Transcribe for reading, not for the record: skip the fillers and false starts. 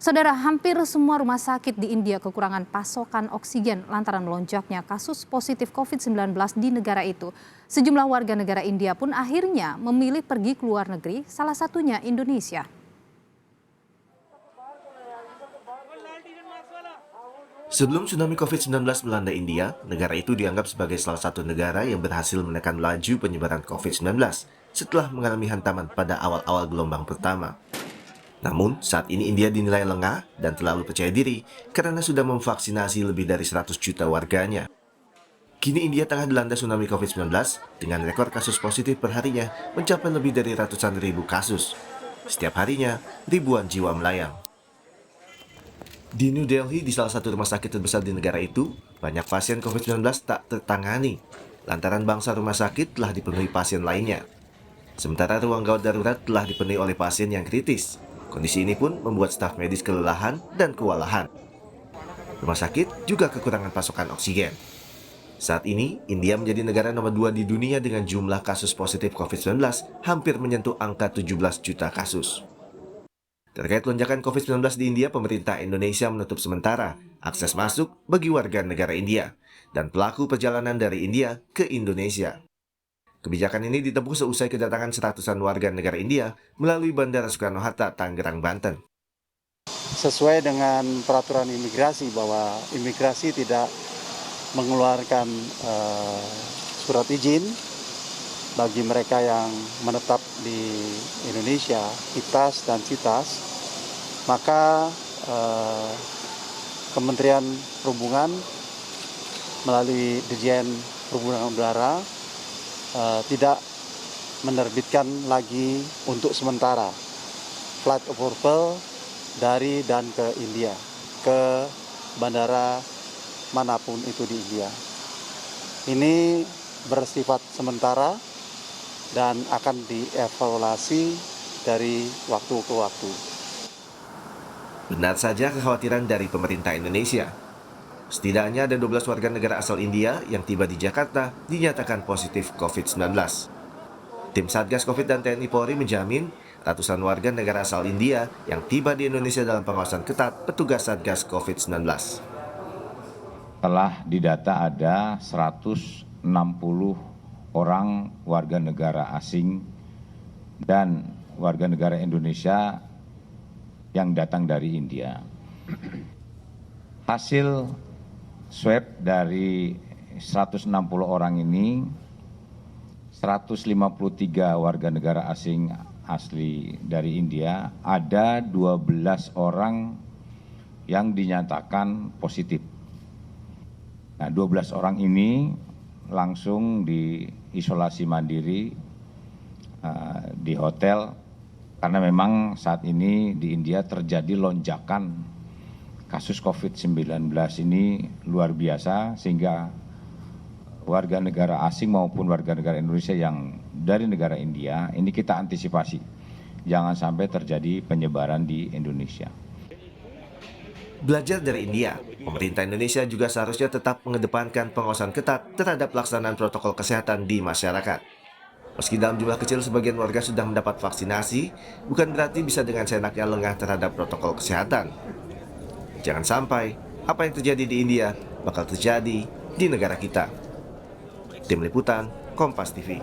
Saudara, hampir semua rumah sakit di India kekurangan pasokan oksigen lantaran melonjaknya kasus positif COVID-19 di negara itu. Sejumlah warga negara India pun akhirnya memilih pergi ke luar negeri, salah satunya Indonesia. Sebelum tsunami COVID-19 melanda India, negara itu dianggap sebagai salah satu negara yang berhasil menekan laju penyebaran COVID-19 setelah mengalami hantaman pada awal-awal gelombang pertama. Namun, saat ini India dinilai lengah dan terlalu percaya diri karena sudah memvaksinasi lebih dari 100 juta warganya. Kini India tengah dilanda tsunami COVID-19 dengan rekor kasus positif perharinya mencapai lebih dari ratusan ribu kasus. Setiap harinya, ribuan jiwa melayang. Di New Delhi, di salah satu rumah sakit terbesar di negara itu, banyak pasien COVID-19 tak tertangani, lantaran bangsa rumah sakit telah dipenuhi pasien lainnya. Sementara ruang gawat darurat telah dipenuhi oleh pasien yang kritis. Kondisi ini pun membuat staf medis kelelahan dan kewalahan. Rumah sakit juga kekurangan pasokan oksigen. Saat ini, India menjadi negara nomor 2 di dunia dengan jumlah kasus positif COVID-19 hampir menyentuh angka 17 juta kasus. Terkait lonjakan COVID-19 di India, pemerintah Indonesia menutup sementara akses masuk bagi warga negara India dan pelaku perjalanan dari India ke Indonesia. Kebijakan ini ditempuh seusai kedatangan seratusan warga negara India melalui Bandara Soekarno-Hatta, Tangerang, Banten. Sesuai dengan peraturan imigrasi bahwa imigrasi tidak mengeluarkan surat izin bagi mereka yang menetap di Indonesia, ITAS dan CITAS, maka Kementerian Perhubungan melalui Dirjen Perhubungan Udara tidak menerbitkan lagi untuk sementara flight approval dari dan ke India, ke bandara manapun itu di India. Ini bersifat sementara dan akan dievaluasi dari waktu ke waktu. Benar saja kekhawatiran dari pemerintah Indonesia. Setidaknya ada 12 warga negara asal India yang tiba di Jakarta dinyatakan positif COVID-19. Tim Satgas COVID dan TNI Polri menjamin ratusan warga negara asal India yang tiba di Indonesia dalam pengawasan ketat petugas Satgas COVID-19. Telah didata ada 160 orang warga negara asing dan warga negara Indonesia yang datang dari India. Hasil swab dari 160 orang ini, 153 warga negara asing asli dari India, ada 12 orang yang dinyatakan positif. Nah, 12 orang ini langsung diisolasi mandiri di hotel karena memang saat ini di India terjadi lonjakan kasus COVID-19 ini luar biasa sehingga warga negara asing maupun warga negara Indonesia yang dari negara India ini kita antisipasi jangan sampai terjadi penyebaran di Indonesia. Belajar dari India, pemerintah Indonesia juga seharusnya tetap mengedepankan pengawasan ketat terhadap pelaksanaan protokol kesehatan di masyarakat. Meski dalam jumlah kecil sebagian warga sudah mendapat vaksinasi, bukan berarti bisa dengan seenaknya lengah terhadap protokol kesehatan. Jangan sampai apa yang terjadi di India bakal terjadi di negara kita. Tim Liputan, Kompas TV.